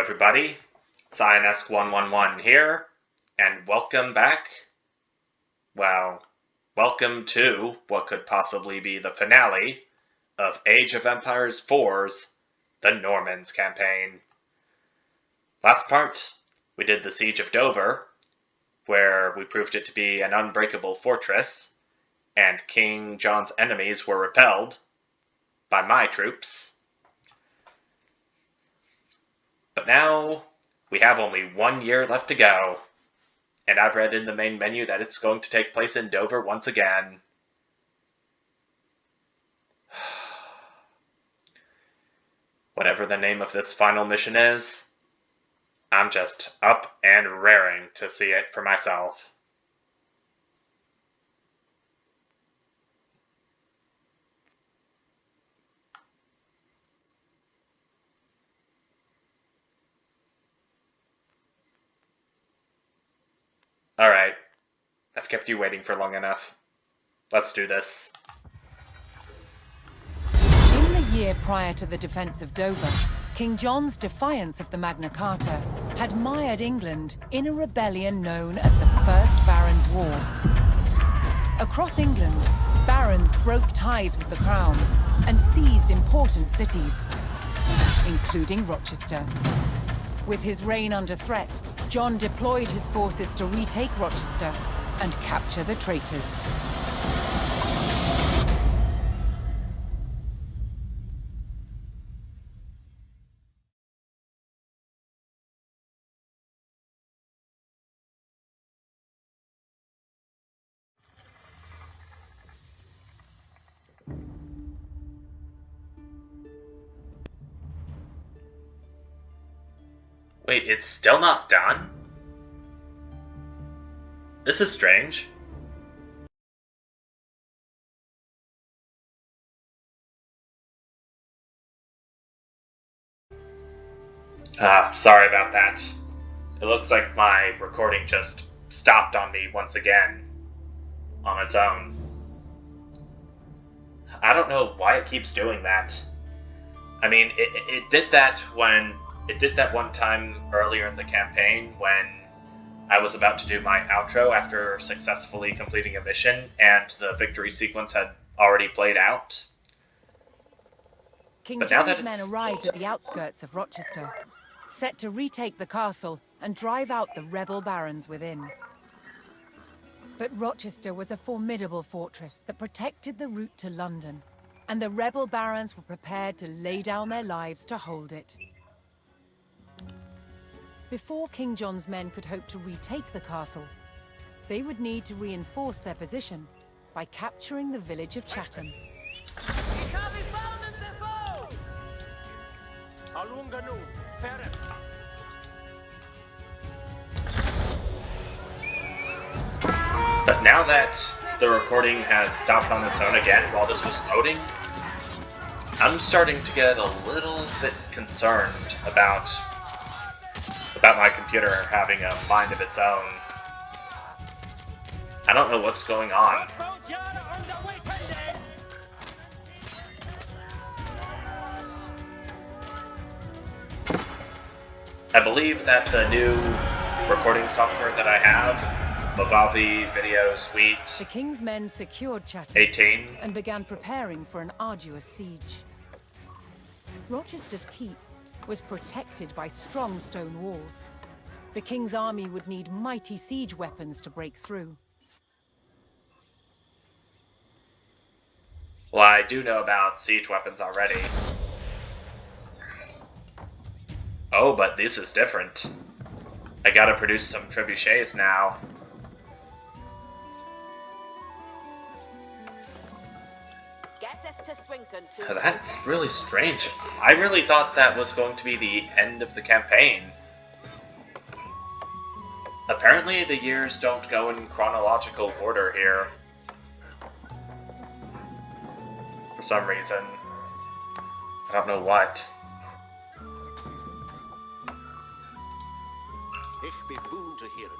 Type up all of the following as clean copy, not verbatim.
everybody, Cyanesque111 here, and welcome back. Well, welcome to what could possibly be the finale of Age of Empires 4's The Normans campaign. Last part, we did the Siege of Dover, where we proved it to be an unbreakable fortress, and King John's enemies were repelled by my troops. But now, we have only 1 year left to go, and I've read in the main menu that it's going to take place in Dover once again. Whatever the name of this final mission is, I'm just up and raring to see it for myself. Alright, I've kept you waiting for long enough. Let's do this. In the year prior to the defense of Dover, King John's defiance of the Magna Carta had mired England in a rebellion known as the First Barons' War. Across England, barons broke ties with the crown and seized important cities, including Rochester. With his reign under threat, John deployed his forces to retake Rochester and capture the traitors. Wait, it's still not done? This is strange. Sorry about that. It looks like my recording just stopped on me once again. On its own. I don't know why it keeps doing that. I mean, it did that when... It did that one time earlier in the campaign when I was about to do my outro after successfully completing a mission and the victory sequence had already played out. King John's men arrived at the outskirts of Rochester, set to retake the castle and drive out the rebel barons within. But Rochester was a formidable fortress that protected the route to London, and the rebel barons were prepared to lay down their lives to hold it. Before King John's men could hope to retake the castle, they would need to reinforce their position by capturing the village of Chatham. But now that the recording has stopped on its own again while this was loading, I'm starting to get a little bit concerned about my computer having a mind of its own. I don't know what's going on. I believe that the new recording software that I have, Movavi Video Suite The King's men secured Chatham 18, and began preparing for an arduous siege. Rochester's keep was protected by strong stone walls. The King's army would need mighty siege weapons to break through. well, I do know about siege weapons already. Oh, but this is different. I gotta produce some trebuchets now. That's really strange. I really thought that was going to be the end of the campaign. Apparently the years don't go in chronological order here. For some reason. I don't know what. Ich bin wohl zu hören.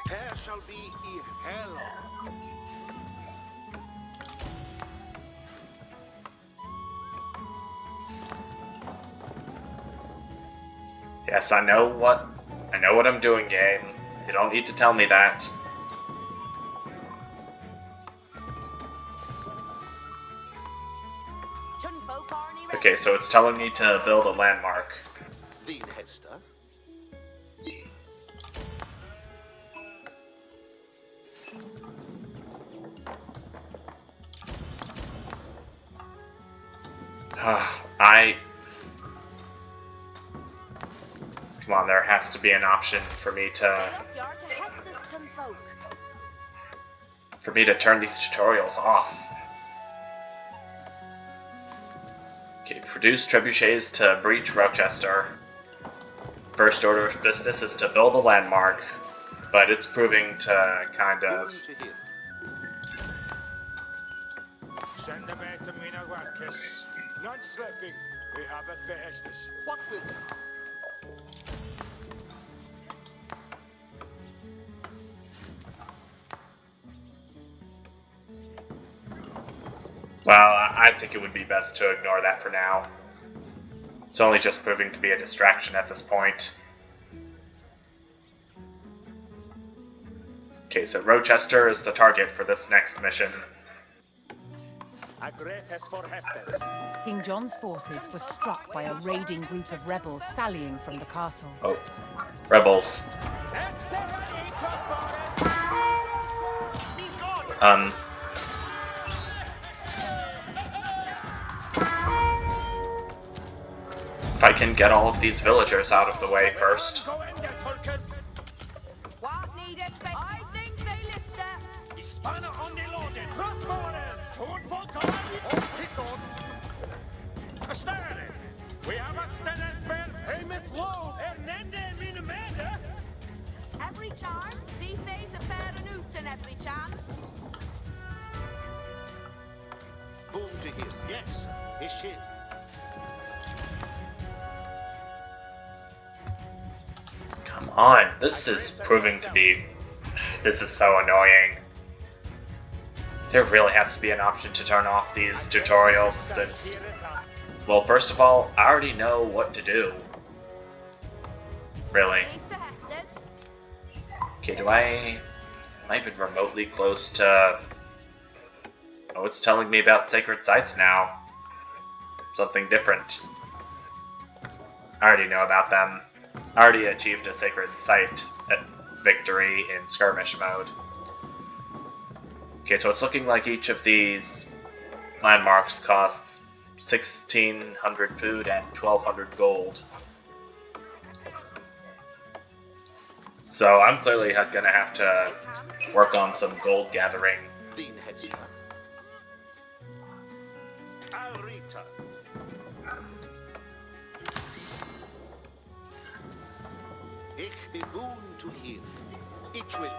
Here shall be ihr Hell. Yes, I know what I'm doing, game. You don't need to tell me that. Okay, so it's telling me to build a landmark. Din Hester. Come on, there has to be an option for me to turn these tutorials off. Okay, produce trebuchets to breach Rochester. First order of business is to build a landmark, but it's proving to kind of... Boon to hear. Send them back to Mina Watkis. Not sleeping. We have it behestes. What will Well, I think it would be best to ignore that for now. It's only just proving to be a distraction at this point. Okay, so Rochester is the target for this next mission. Agretes for Hestes. King John's forces were struck by a raiding group of rebels sallying from the castle. Oh, rebels. If I can get all of these villagers out of the way first. What needed? I think they list it. Spanner on the loaded. Crossborders. Tord Volkan. Oh, kick on. Asterde. We have extended fair payment low. Hernande Minamanda. Every charm. See things a fair and oot in every charm. boon to hear? Yes, Ishin. Come on, this is proving to be... This is so annoying. There really has to be an option to turn off these tutorials since... Well, first of all, I already know what to do. Really. Okay, am I even remotely close to... Oh, it's telling me about sacred sites now. Something different. I already know about them. I already achieved a sacred site victory in skirmish mode. Okay, so it's looking like each of these landmarks costs 1,600 food and 1,200 gold. So I'm clearly gonna have to work on some gold gathering. Din Hester. Alrita. Ich be boon to hear. Ich will.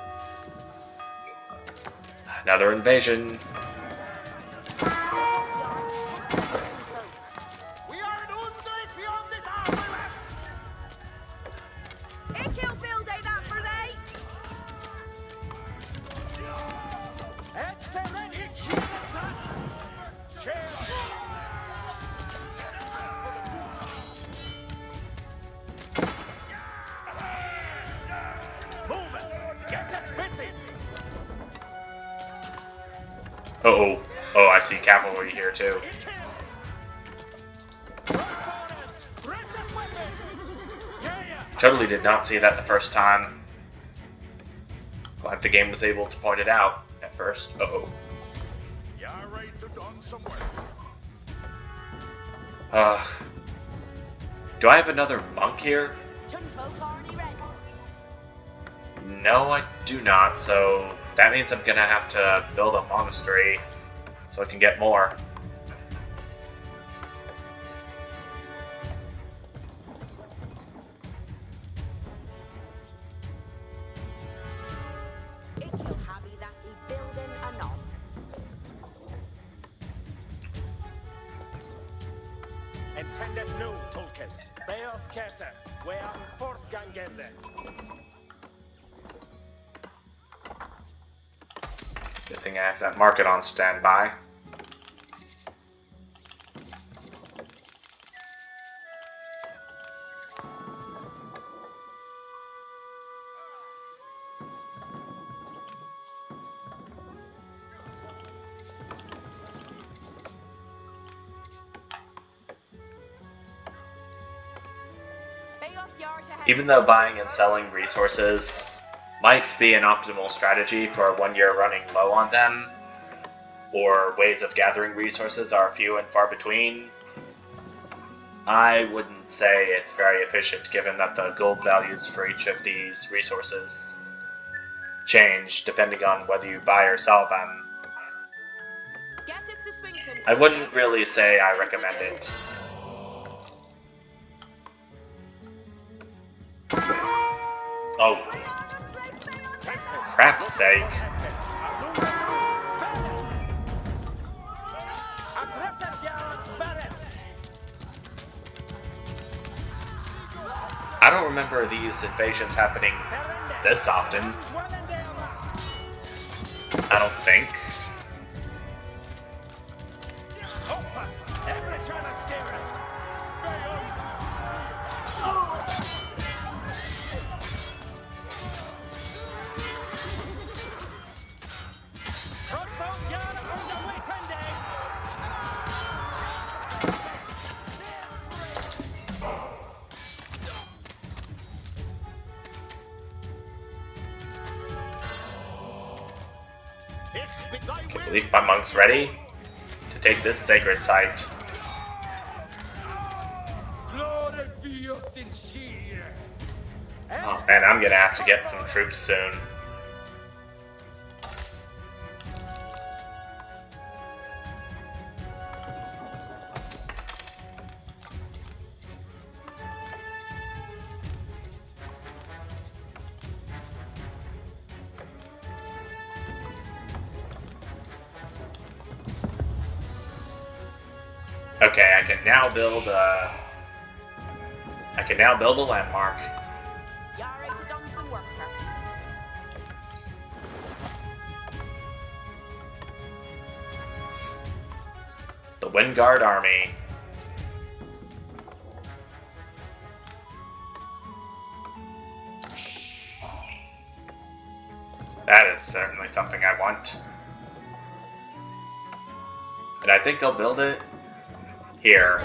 Another invasion. We are in Undreit beyond this hour. Ich will build that for they. Extend it. Share. Move it. Get it busy. Uh-oh. Oh, I see cavalry here too. Totally did not see that the first time. Glad the game was able to point it out at first. Uh-oh. You're right to done some work. Do I have another monk here? No, I do not, so that means I'm gonna have to build a monastery so I can get more. Ich will have that building anon. Intended new Tulkes. Bay of Kete. We are fourth Gangende. Good thing I have that market on standby. Even though buying and selling resources might be an optimal strategy for when you're running low on them, or ways of gathering resources are few and far between, I wouldn't say it's very efficient given that the gold values for each of these resources change depending on whether you buy or sell them. I wouldn't really say I recommend it. Oh, crap's sake. I don't remember these invasions happening this often. I don't think. I believe my monk's ready to take this sacred site. Oh man, I'm gonna have to get some troops soon. Okay, I can now build a landmark. The Windguard Army. That is certainly something I want. And I think I'll build it here.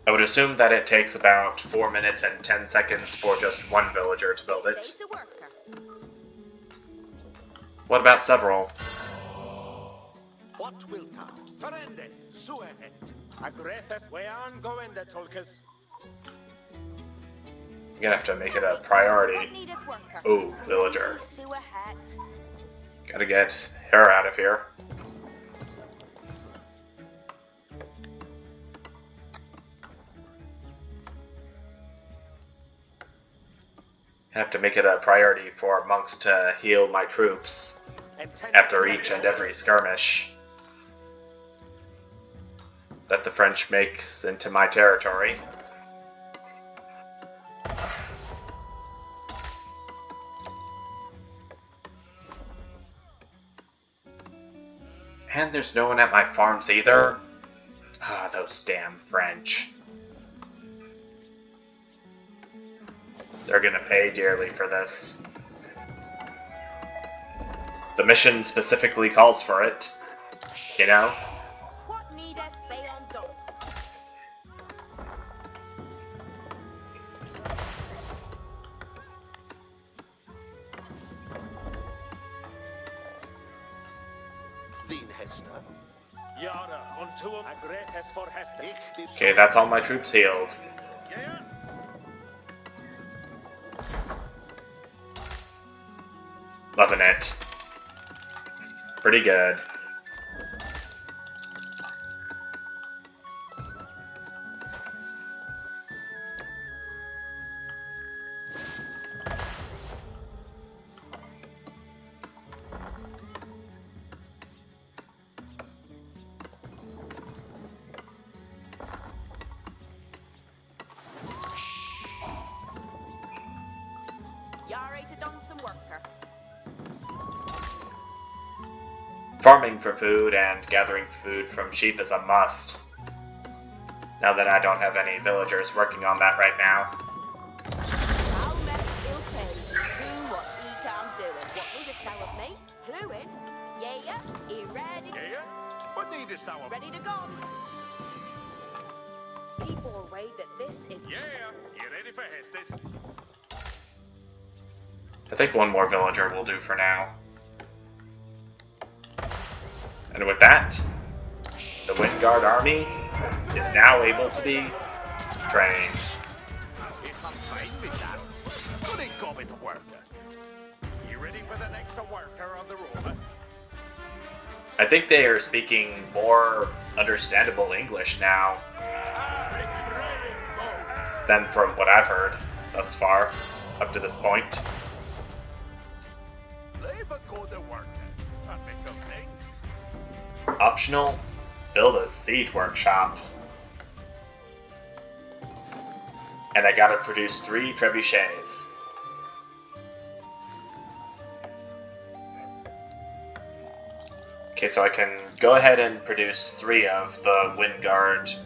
I would assume that it takes about 4 minutes and 10 seconds for just one villager to build it. What about several? What wilt thou? Ferende, suet. Agrethus, wean goende, Tolkis. I'm gonna have to make it a priority. Ooh, villager. Gotta get her out of here. Have to make it a priority for monks to heal my troops after each and every skirmish that the French makes into my territory. And there's no one at my farms either. Ah, those damn French. They're gonna pay dearly for this. The mission specifically calls for it, you know? What needeth they undone? Thine Hester. Yara, unto Agrethus for Hester. Okay, that's all my troops healed. Loving it. Pretty good. Yare to done some worker. Farming for food and gathering food from sheep is a must. Now that I don't have any villagers working on that right now. How many ill pay? Do what he can do, and what needest thou of me? Who in? Yeah, he ready? Yeah? What needest thou? Ready to go. Be forward that this is. Yeah, you ready for Hestes? I think one more villager will do for now. And with that, the Windguard army is now able to be trained. Ich hab Zeit mit that. Good ain't go with work. You ready for the next worker on the road? I think they are speaking more understandable English now than from what I've heard thus far, up to this point. Leave a good worker. And make them think. Optional, build a siege workshop. And I gotta produce 3 trebuchets. Okay, so I can go ahead and produce 3 of the Windguard.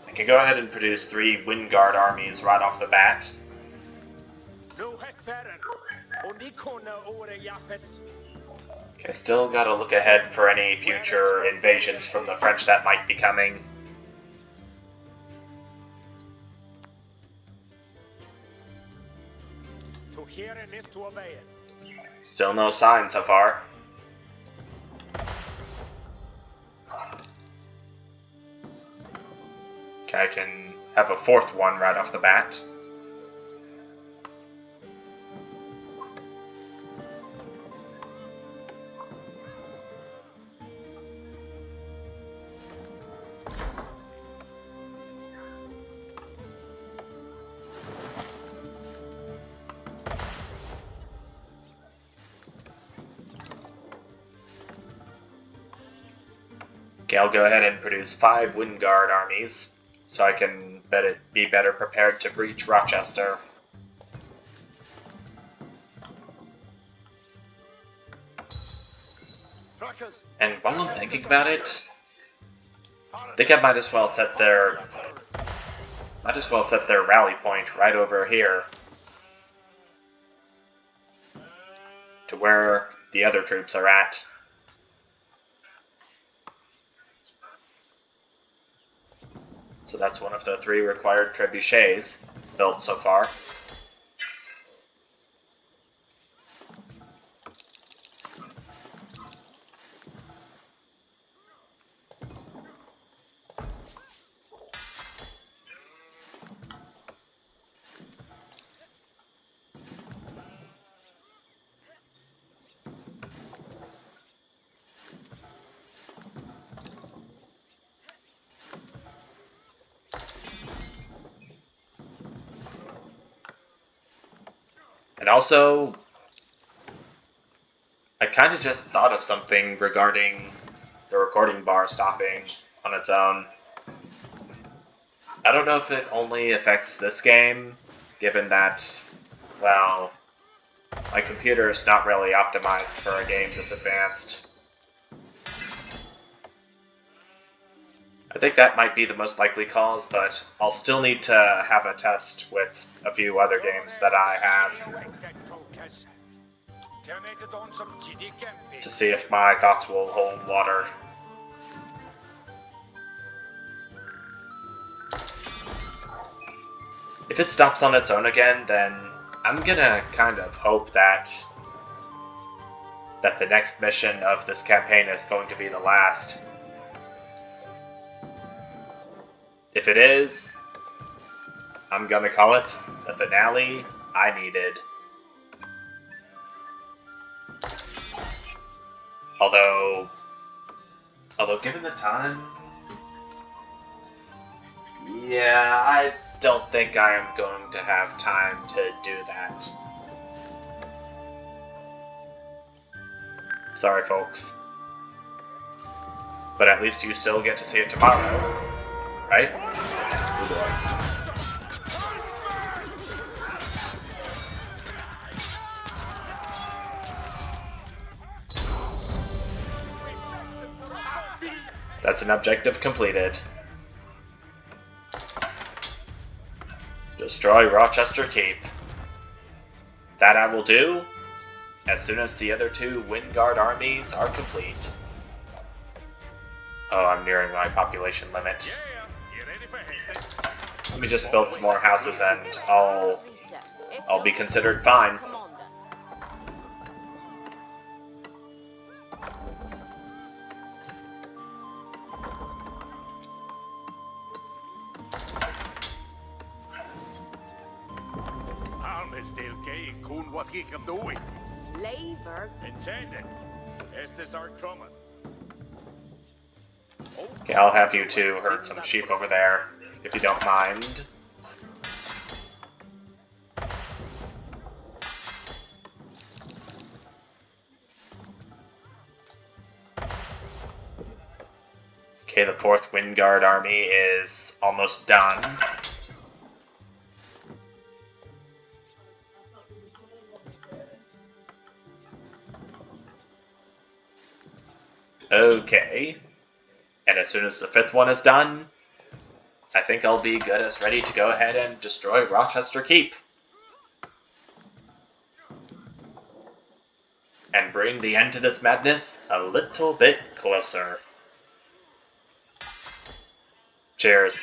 I can go ahead and produce 3 Windguard armies right off the bat. No Hestfärren. Och ni kunna åre Jappes. Okay, still gotta look ahead for any future invasions from the French that might be coming. To hearen is to obey. Still no sign so far. Okay, I can have a 4th one right off the bat. Okay, I'll go ahead and produce 5 Windguard armies, so I can be better prepared to breach Rochester. And while I'm thinking about it, I think I might as well set their rally point right over here to where the other troops are at. So that's one of the 3 required trebuchets built so far. And also, I kind of just thought of something regarding the recording bar stopping on its own. I don't know if it only affects this game, given that, well, my computer is not really optimized for a game this advanced. I think that might be the most likely cause, but I'll still need to have a test with a few other games that I have to see if my thoughts will hold water. If it stops on its own again, then I'm gonna kind of hope that the next mission of this campaign is going to be the last. If it is, I'm gonna call it the finale I needed. Although given the time, yeah, I don't think I am going to have time to do that. Sorry, folks. But at least you still get to see it tomorrow. Right? Oh boy. That's an objective completed. Destroy Rochester Keep. That I will do, as soon as the other two Wingard armies are complete. Oh, I'm nearing my population limit. Yeah, you ready for Hastings? Let me just build some more houses and I'll be considered fine. Armisdale gay kun wat ik hem doing. Lever. Intended. Estes are coming. Okay, I'll have you two herd some sheep over there, if you don't mind. Okay, the 4th Wingard army is almost done. Okay. And as soon as the 5th one is done, I think I'll be good as ready to go ahead and destroy Rochester Keep. And bring the end to this madness a little bit closer. Cheers.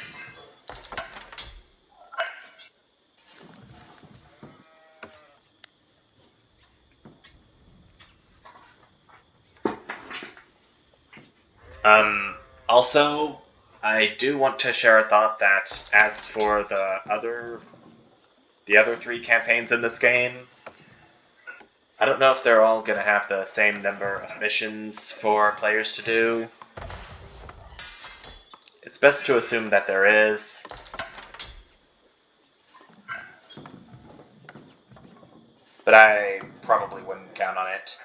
Also, I do want to share a thought that as for the other 3 campaigns in this game, I don't know if they're all going to have the same number of missions for players to do. It's best to assume that there is. But I probably wouldn't count on it.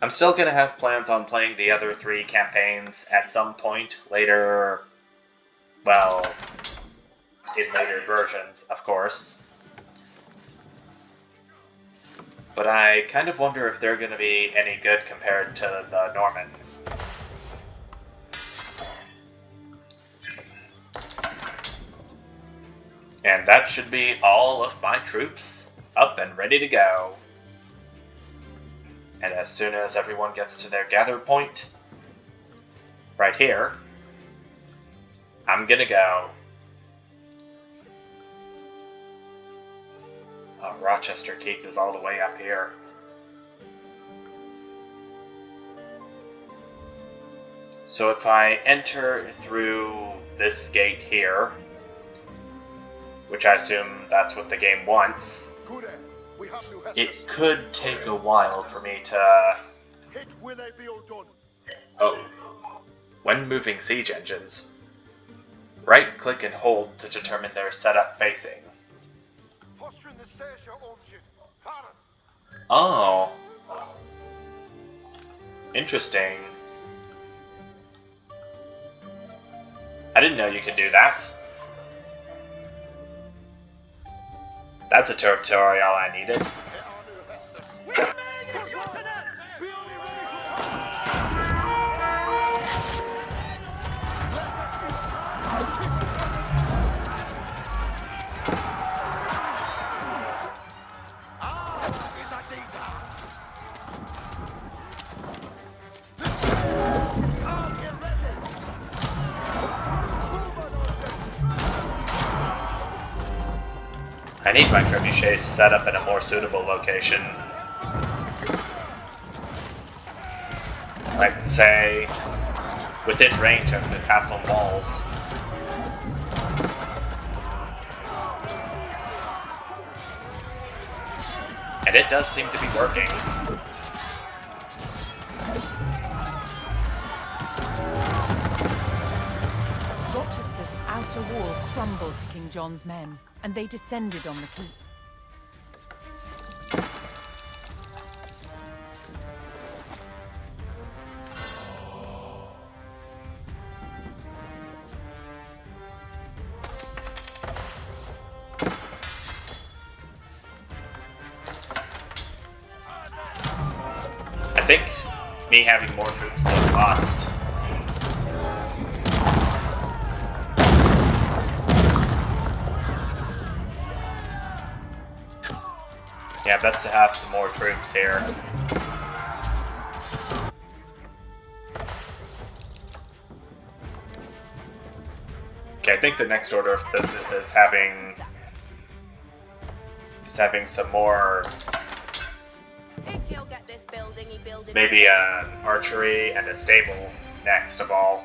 I'm still going to have plans on playing the other 3 campaigns at some point later, well, in later versions, of course. But I kind of wonder if they're going to be any good compared to the Normans. And that should be all of my troops up and ready to go. And as soon as everyone gets to their gather point, right here, I'm gonna go. Oh, Rochester Keep is all the way up here. So if I enter through this gate here, which I assume that's what the game wants, it could take a while for me to... Oh. When moving siege engines, right-click and hold to determine their setup facing. Oh. Interesting. I didn't know you could do that. That's a tutorial I needed. I need my trebuchets set up in a more suitable location. Like, say, within range of the castle walls. And it does seem to be working. Rochester's outer wall crumbled to King John's men, and they descended on the keep. I think me having more troops is a must. Yeah, best to have some more troops here. Okay, I think the next order of business is having some more, If he'll get this building, he builded maybe an archery and a stable next of all.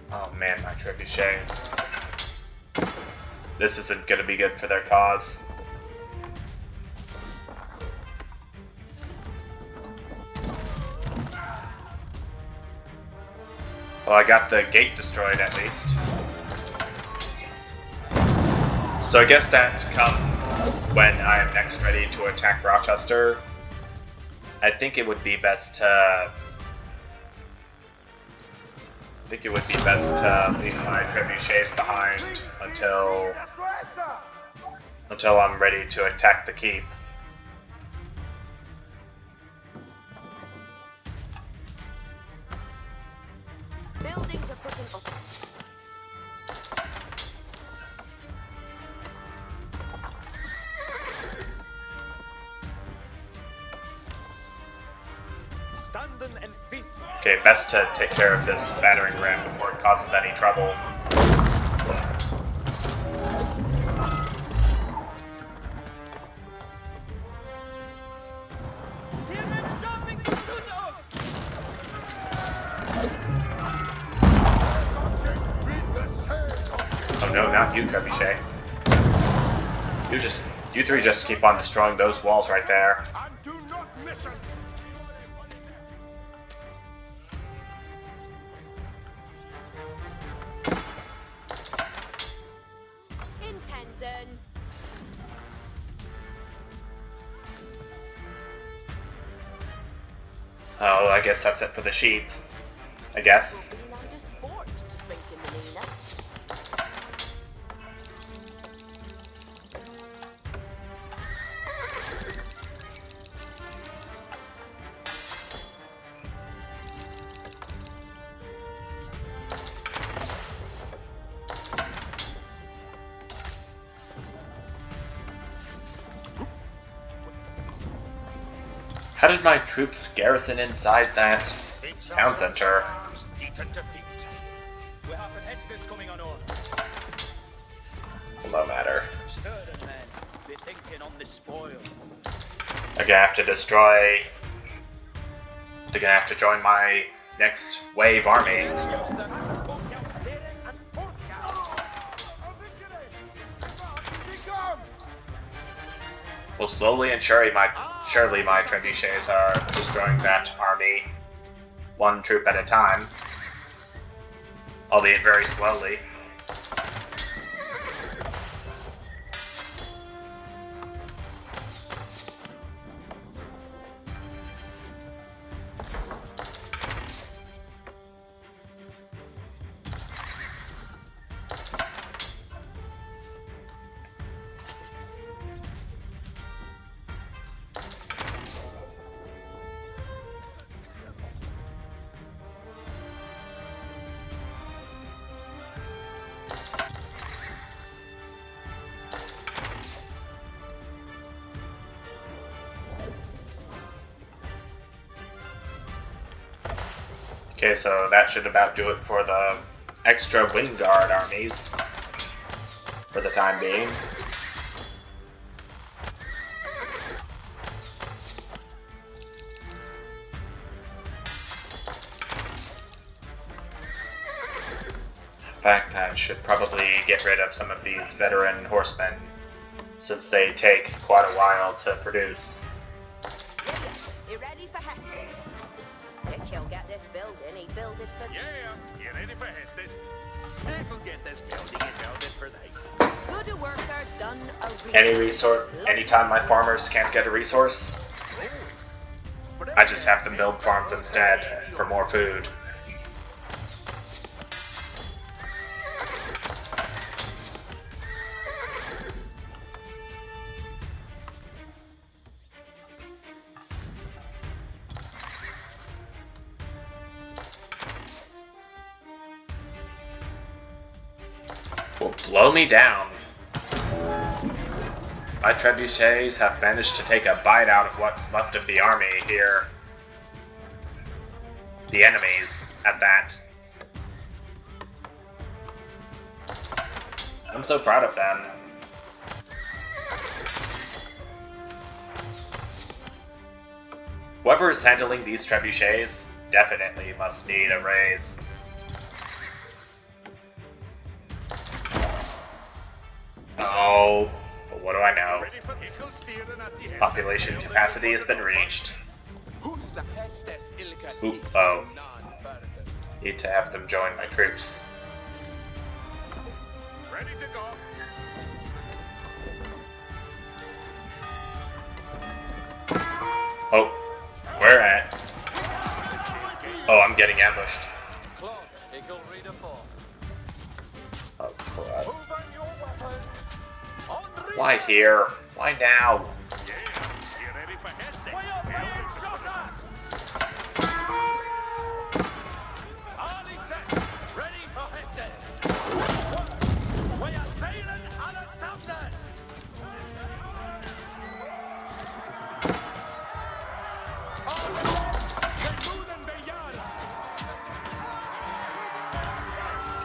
Oh man, my trebuchets. This isn't gonna be good for their cause. Well, I got the gate destroyed at least. So I guess that comes when I am next ready to attack Rochester. I think it would be best to leave my trebuchets behind until I'm ready to attack the keep. buildings are putting up. Standing and feet. Okay, best to take care of this battering ram before it causes any trouble. Oh no, not you, Trebuchet. You three just keep on destroying those walls right there. And do not listen. Intending. Oh, I guess that's it for the sheep. I guess. Being under sport to swing in the arena. How did my troops garrison inside that town center? We have an Estes coming on. Will no matter. Stirring men, be thinking on the spoil. They're gonna have to destroy. They're gonna have to join my next wave army. Well, slowly and surely my trebuchets are destroying that army, one troop at a time, albeit very slowly. Okay, so that should about do it for the extra Wingguard armies for the time being. In fact, I should probably get rid of some of these veteran horsemen, since they take quite a while to produce. You ready for Hestes? If he'll get this building, he build it for Yeah, you ready for Hestes? He'll get this building and build it for thee. good a worker done a Any resource, anytime my farmers can't get a resource, I just have them build farms instead for more food. will blow me down. My trebuchets have managed to take a bite out of what's left of the army here. The enemies, at that. I'm so proud of them. Whoever is handling these trebuchets definitely must need a raise. Oh, but what do I know? Ready for equal steering at the head. Population capacity has been reached. Oop, oh. Need to have them join my troops. Ready to go. Oh, where at? Oh, I'm getting ambushed. Oh, crap. Move on your weapons. Why here? Why now? Yeah, you ready for Hestes? Shot at! Arlie set. Ready for Hestes. We are sailing on a Sumner.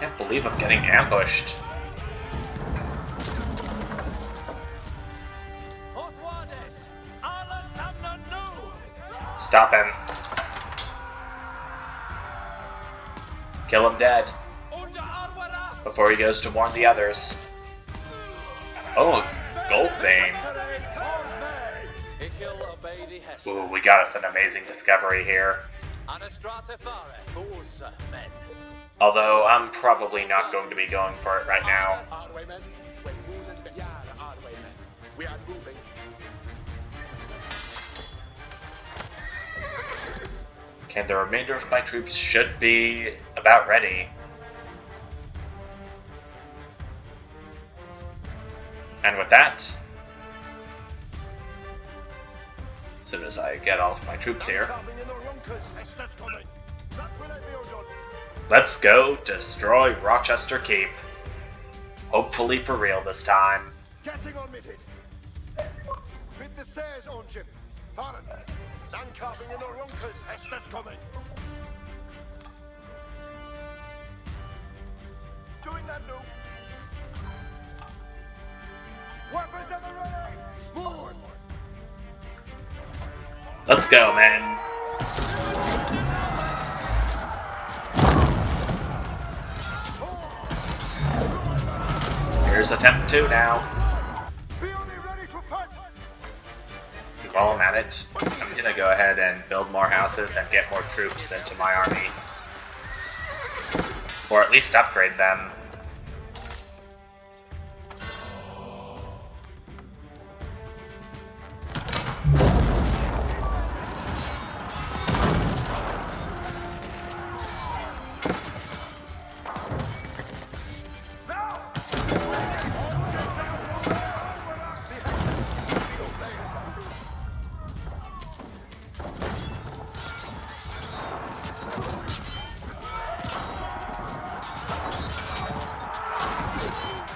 Can't believe I'm getting ambushed. Stop him. Kill him dead. Before he goes to warn the others. Oh, gold vein. Ooh, we got us an amazing discovery here. Although, I'm probably not going to be going for it right now. We are moving. Okay, the remainder of my troops should be about ready. And with that, as soon as I get all of my troops here, let's go destroy Rochester Keep. Hopefully for real this time. Getting omitted. With the stairs, Ongen. Fahren. Landcarving in the Runkers. Hestes coming. Doing that now. Weapons at the ready. Forward. Let's go, man. Here's attempt 2 now. While I'm at it, I'm gonna go ahead and build more houses and get more troops into my army. Or at least upgrade them.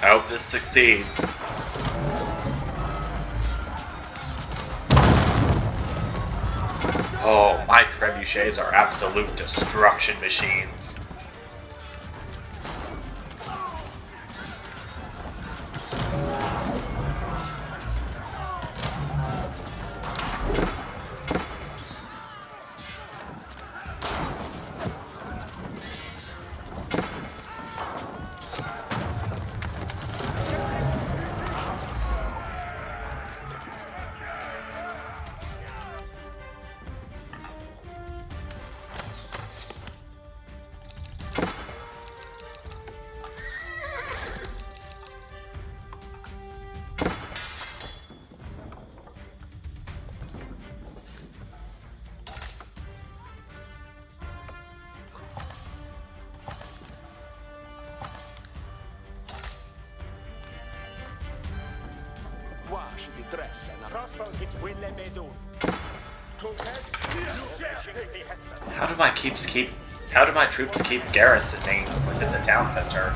I hope this succeeds. Oh, my trebuchets are absolute destruction machines. How do my troops keep garrisoning within the town center?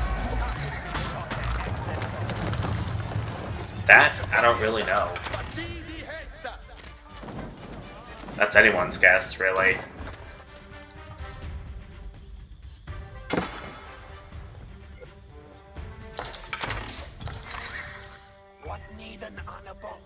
That, I don't really know. That's anyone's guess, really. What need an honorable?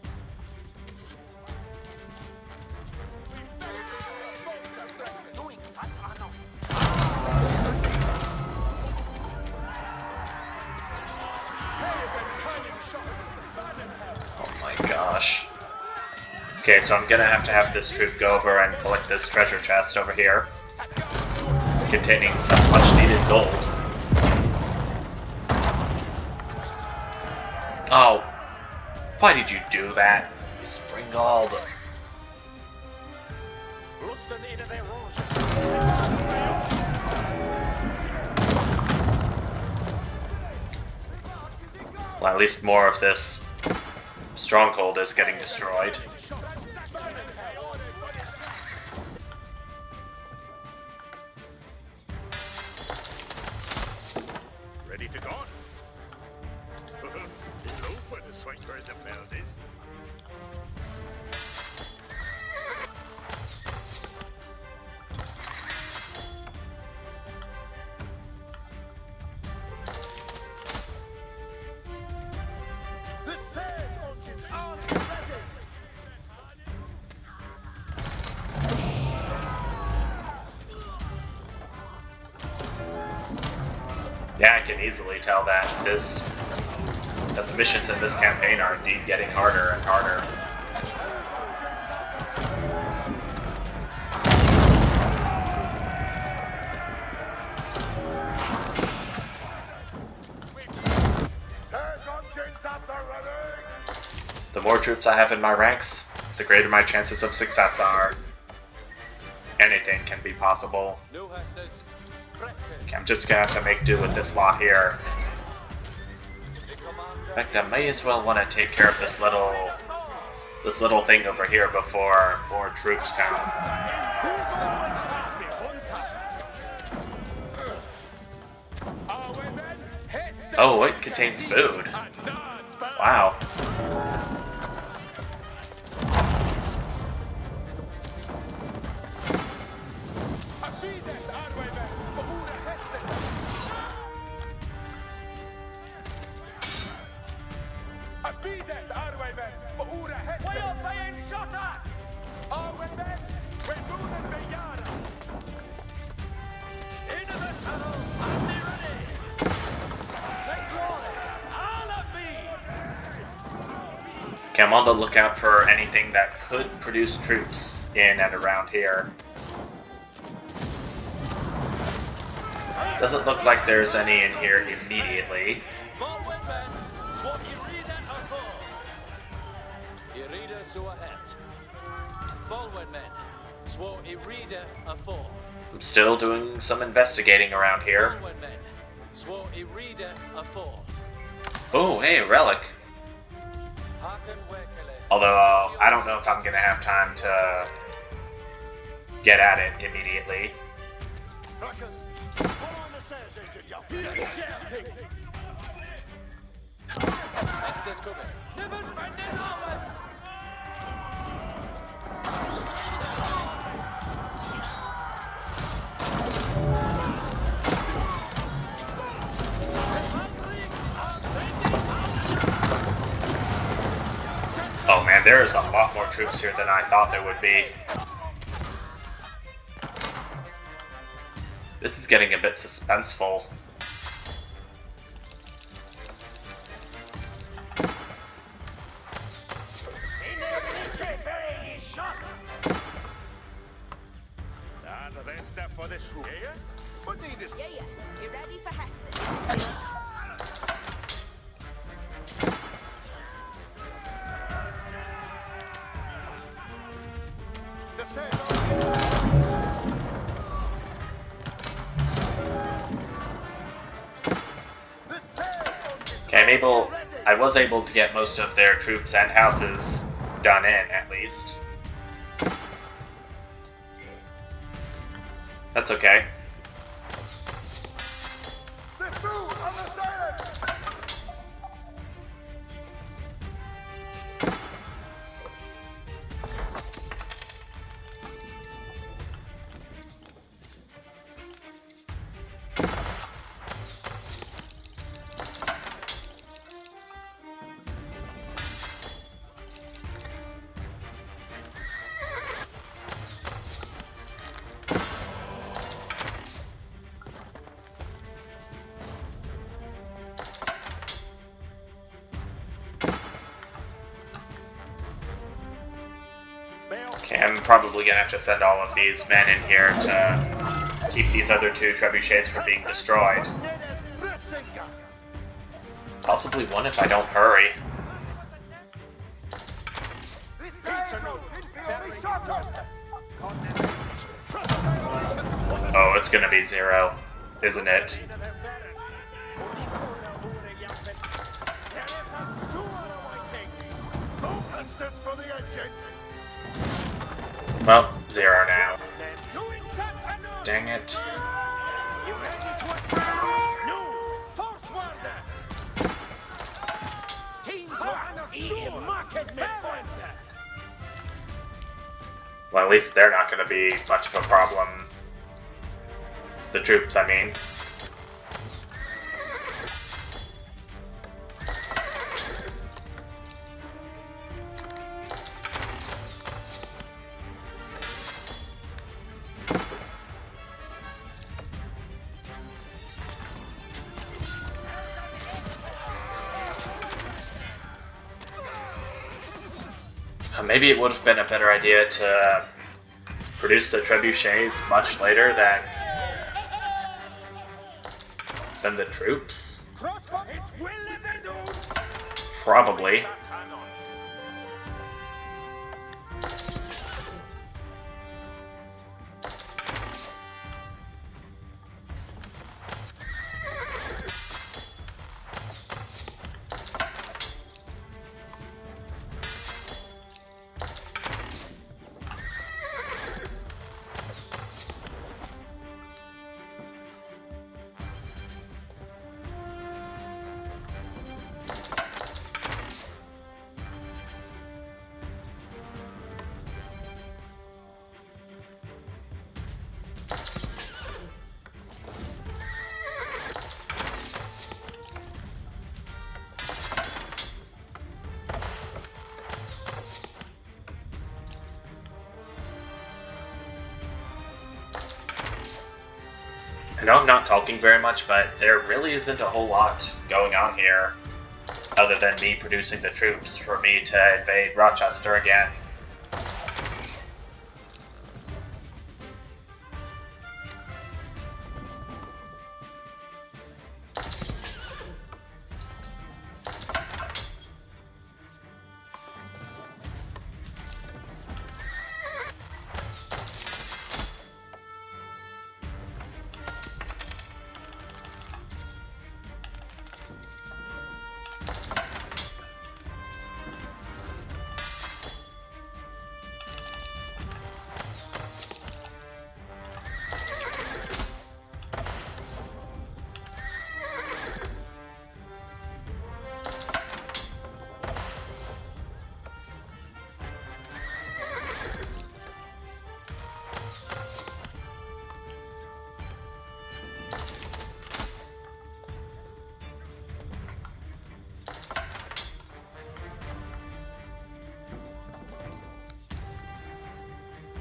Oh my gosh. Okay, so I'm gonna have to have this troop go over and collect this treasure chest over here, containing some much needed gold. Oh, why did you do that, Springald? Well, at least more of this stronghold is getting destroyed. Ready to go? Hello for the swing where the field is. The Sage engines are ready. Yeah, I can easily tell that that the missions in this campaign are indeed getting harder and harder. Sage engines at the ready. The more troops I have in my ranks, the greater my chances of success are. Anything can be possible. Okay, I'm just gonna have to make do with this lot here. In fact, I may as well want to take care of this little thing over here before more troops come. Oh, it contains food. Wow. We are being shot at! We're moving the yard! Into the tunnel and be ready! Take glory! All of me! Okay, I'm on the lookout for anything that could produce troops in and around here. Doesn't look like there's any in here immediately. Forward, men! Swap Irida a four! Irida so ahead. Forward, men! Swap Irida a four! I'm still doing some investigating around here. Forward, men! Swap Irida a four! Oh, hey, a relic. Haken Wekele. Although, I don't know if I'm gonna have time to get at it immediately. Truckers, follow on the Sage engine, you Hestes coming. Never find this always! Oh man, there is a lot more troops here than I thought there would be. This is getting a bit suspenseful. And then step for this room. Yeah? What need is Yeah, you ready for Heston? The Sage engines. The Sage engines Okay, are ready. I was able to get most of their troops and houses done in, at least. That's okay. Let's move on the Sage. Okay, I'm probably gonna have to send all of these men in here to keep these other two trebuchets from being destroyed. Possibly one if I don't hurry. Oh, it's gonna be 0, isn't it? Well, 0 now. Dang it. Well, at least they're not going to be much of a problem. The troops, I mean. Maybe it would have been a better idea to produce the trebuchets much later than the troops. Probably. I know I'm not talking very much, but there really isn't a whole lot going on here, other than me producing the troops for me to invade Rochester again.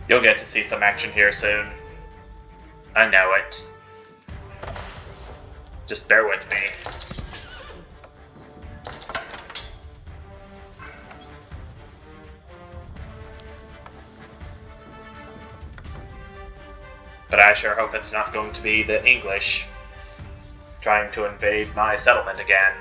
You'll get to see some action here soon. I know it. Just bear with me. But I sure hope it's not going to be the English trying to invade my settlement again.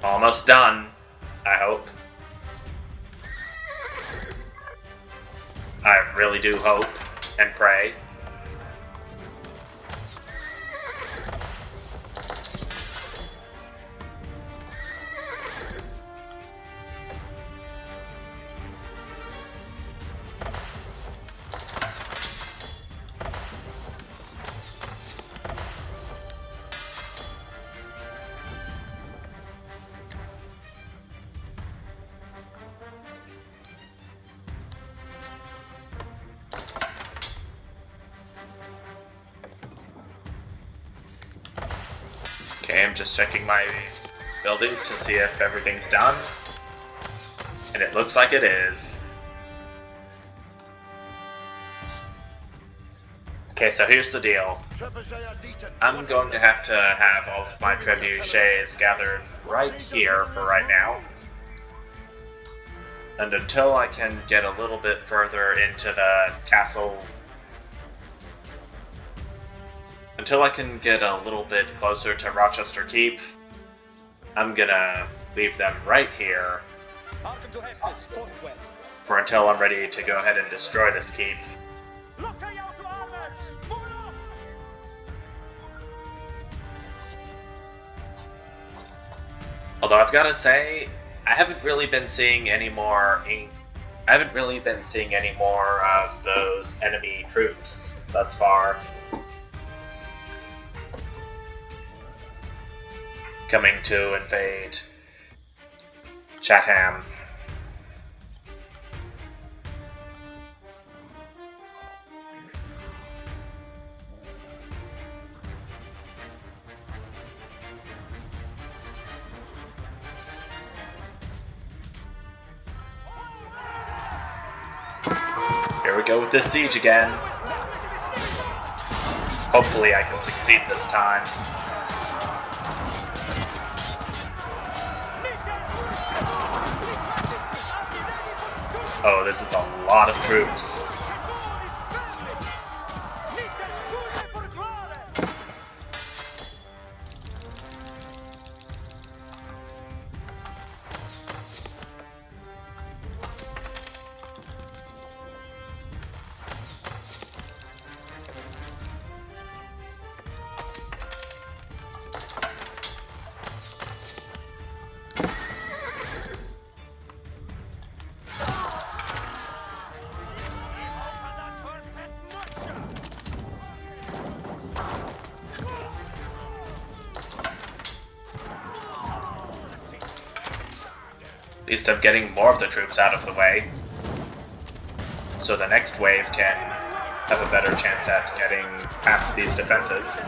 Almost done, I hope. I really do hope and pray. Okay, I'm just checking my buildings to see if everything's done. And it looks like it is. Okay, so here's the deal. I'm going to have all of my trebuchets gathered right here for right now. And until I can get a little bit further into the castle, until I can get a little bit closer to Rochester Keep, I'm gonna leave them right here Hearken to Hestus, forthwith. for until I'm ready to go ahead and destroy this keep. Although I've got to say, I haven't really been seeing any more of those enemy troops thus far coming to invade Chatham. Here we go with this siege again. Hopefully I can succeed this time. Oh, this is a lot of troops. At least I'm getting more of the troops out of the way, so the next wave can have a better chance at getting past these defenses.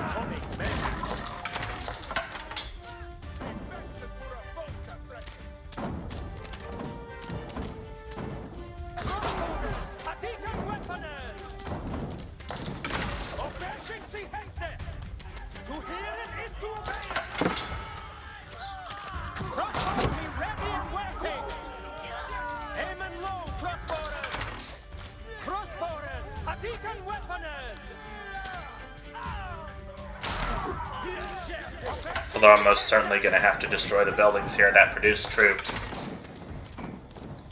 Although I'm most certainly going to have to destroy the buildings here that produce troops,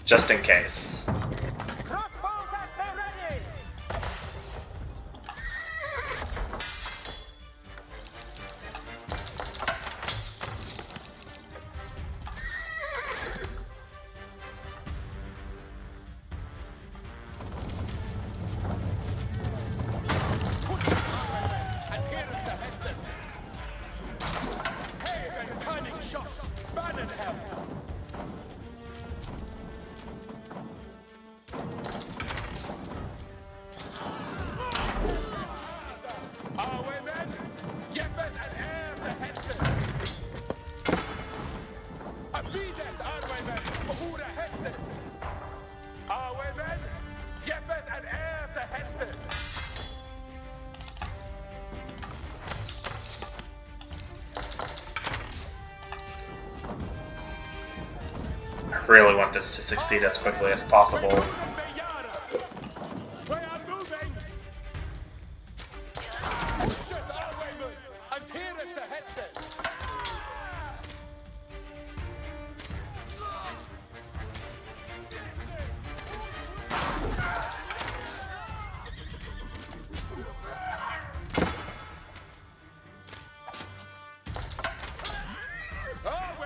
just in case. I really want this to succeed as quickly as possible.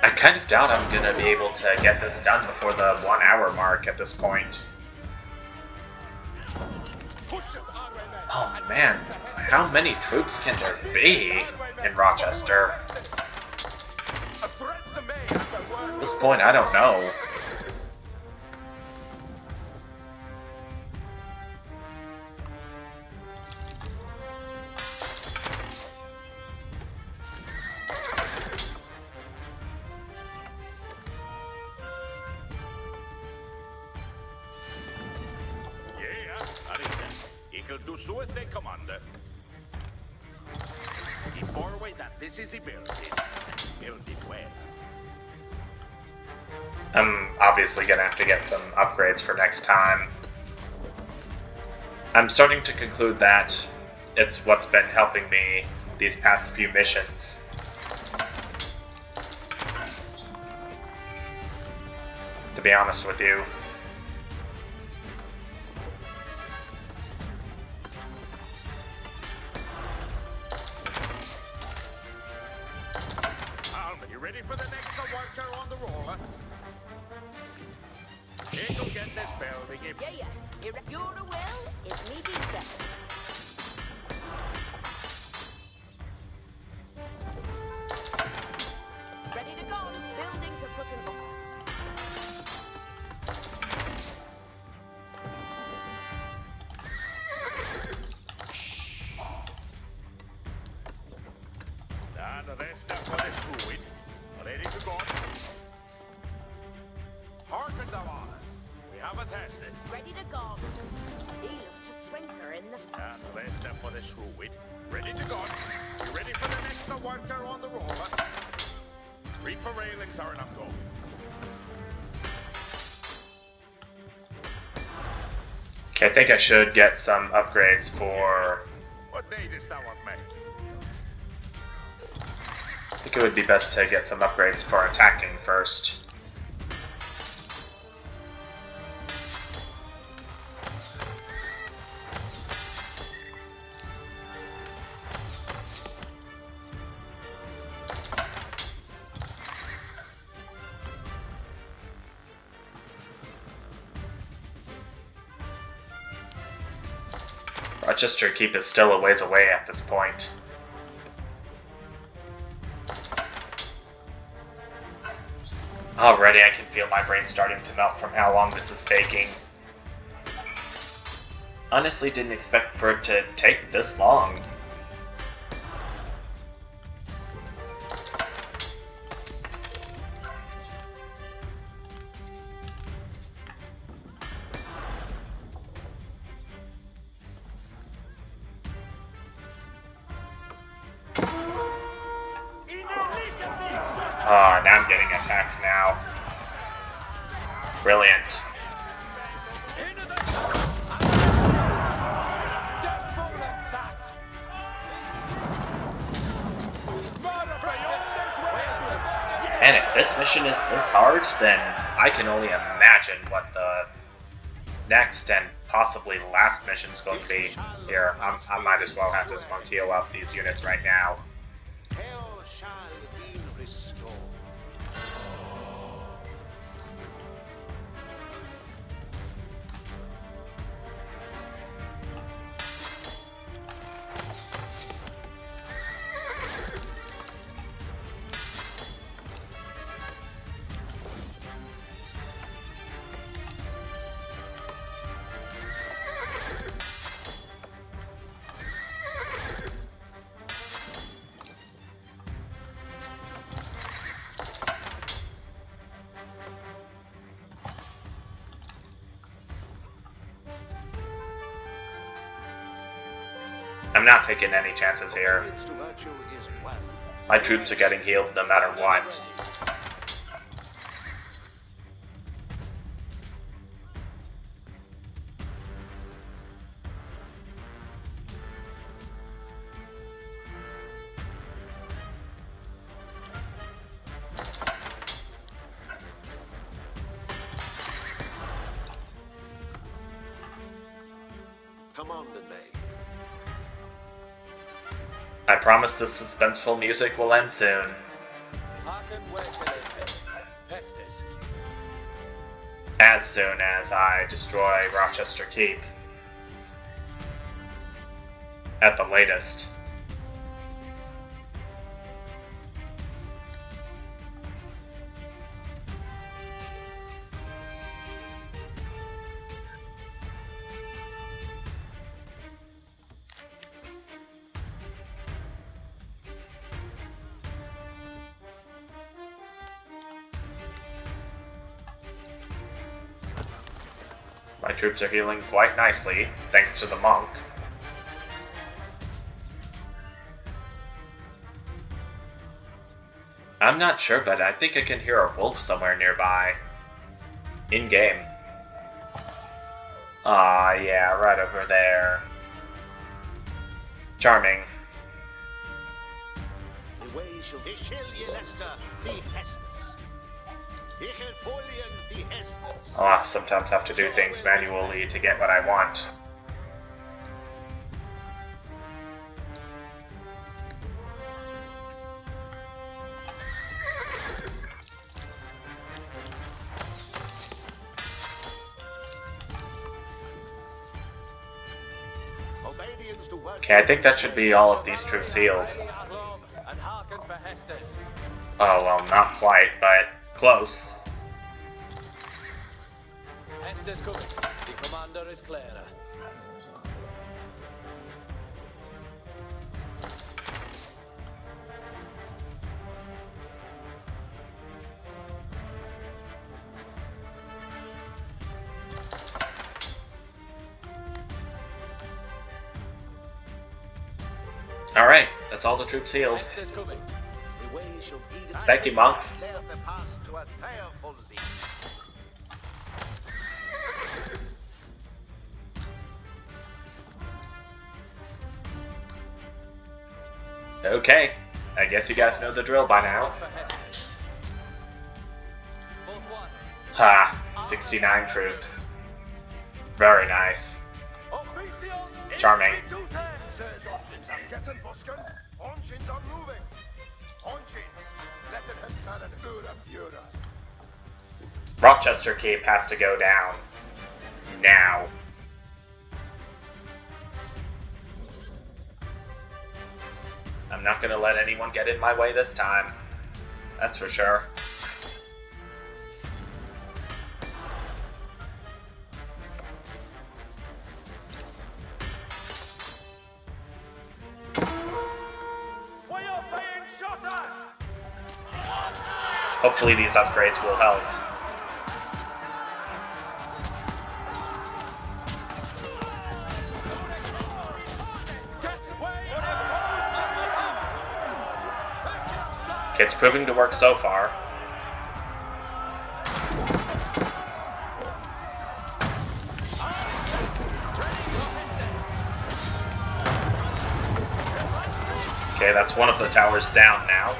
I kind of doubt I'm gonna be able to get this done before the 1 hour mark at this point. Oh man, how many troops can there be in Rochester? At this point, I don't know. So is the commander. Inform away that this is a building. Build it well. I'm obviously gonna have to get some upgrades for next time. I'm starting to conclude that it's what's been helping me these past few missions. To be honest with you. Alma, you ready for the next worker on the roller? Here, go get this building. Yeah. Your will is me pizza. Ready to go. Building to put in order. And the rest of what is fluid. Ready to go. Hearken the one. We have a tested. Ready to go. He looked to swinker in the... And the rest of what is fluid. Ready to go. You ready for the next worker on the roller? Reaper railings are enough go. Okay, I think I should get some upgrades for... What needest thou of me? I think it would be best to get some upgrades for attacking first. Rochester Keep is still a ways away at this point. Already I can feel my brain starting to melt from how long this is taking. Honestly didn't expect for it to take this long. Ah, now I'm getting attacked now. Brilliant. And if this mission is this hard, then I can only imagine what the next and possibly last mission is going to be. Here, I might as well have this monk heal up these units right now. Hell shall be restored. I'm not taking any chances here. Bridge to virtue is well. My troops are getting healed no matter what. Commanded me. I promise the suspenseful music will end soon. Hearken where Pestis. As soon as I destroy Rochester Keep. At the latest. My troops are healing quite nicely, thanks to the monk. I'm not sure, but I think I can hear a wolf somewhere nearby. In-game. Ah, yeah, right over there. Charming. The way shall Ishilje Lester the Hestus. Ichel the Hestus. Ah, sometimes have to do things manually to get what I want. Okay, I think that should be all of these troops healed. And hearken for Hestus. Oh, well, not quite, but close. Hestus coming. The commander is Clara. Alright, that's all the troops healed. Hestus coming. The way shall be the Thank you, monk. Okay, I guess you guys know the drill by now. For Hestus. Both ones. Ha, 69 troops. Very nice. Officials Charming. Says engines are getting Bosken. Engines are moving. Engines. Let it have an Führer. Rochester Keep has to go down. Now. I'm not gonna let anyone get in my way this time. That's for sure. Hopefully these upgrades will help. Okay, it's proving to work so far. Okay, that's one of the towers down now.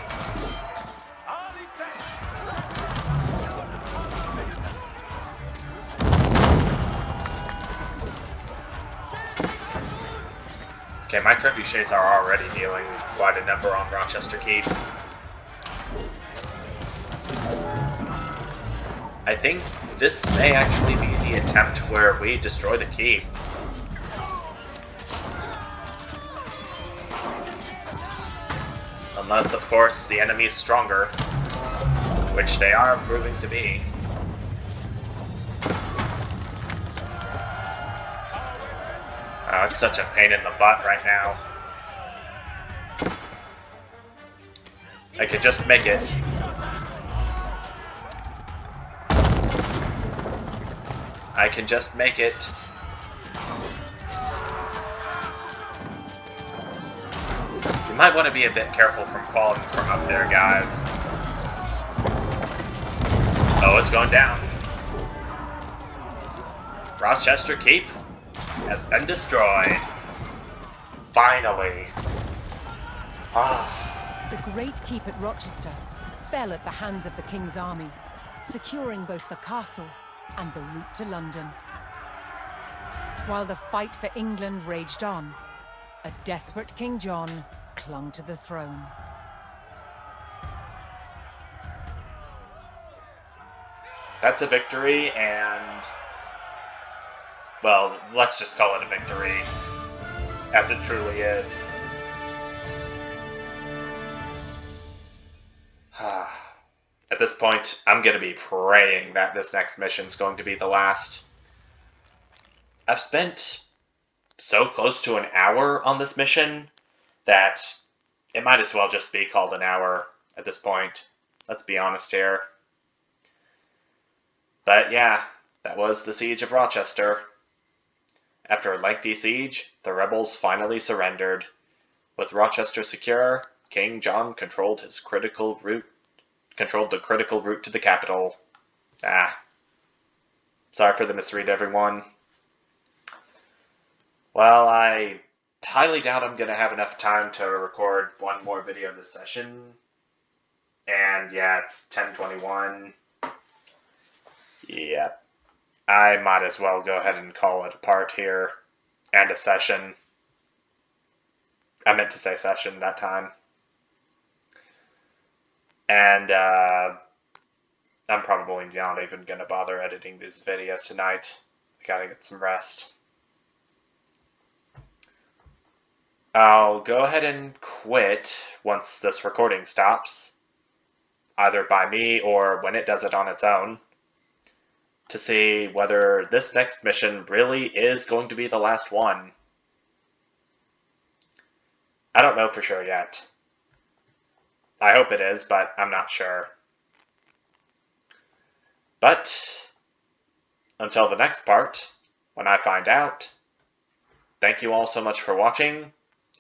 Okay, my trebuchets are already dealing quite a number on Rochester Keep. I think this may actually be the attempt where we destroy the keep. Unless, of course, the enemy is stronger, which they are proving to be. Oh, it's such a pain in the butt right now. I could just make it. I can just make it. You might want to be a bit careful from falling from up there, guys. Oh, it's going down. Rochester Keep has been destroyed. Finally. Ah. The great keep at Rochester fell at the hands of the King's army, securing both the castle and the route to London. While the fight for England raged on, a desperate King John clung to the throne. That's a victory, and well, let's just call it a victory, as it truly is. At this point, I'm going to be praying that this next mission's going to be the last. I've spent so close to an hour on this mission that it might as well just be called an hour at this point. Let's be honest here. But yeah, that was the Siege of Rochester. After a lengthy siege, the rebels finally surrendered. With Rochester secure, King John controlled his critical route controlled the critical route to the capital. Sorry for the misread, everyone. Well, I highly doubt I'm going to have enough time to record one more video this session. And yeah, it's 10:21. Yeah. I might as well go ahead and call it a part here. And a session. I meant to say session that time. And I'm probably not even going to bother editing these videos tonight. I gotta get some rest. I'll go ahead and quit once this recording stops, either by me or when it does it on its own, to see whether this next mission really is going to be the last one. I don't know for sure yet. I hope it is, but I'm not sure. But until the next part, when I find out, thank you all so much for watching,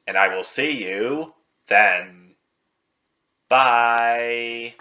and I will see you then. Bye!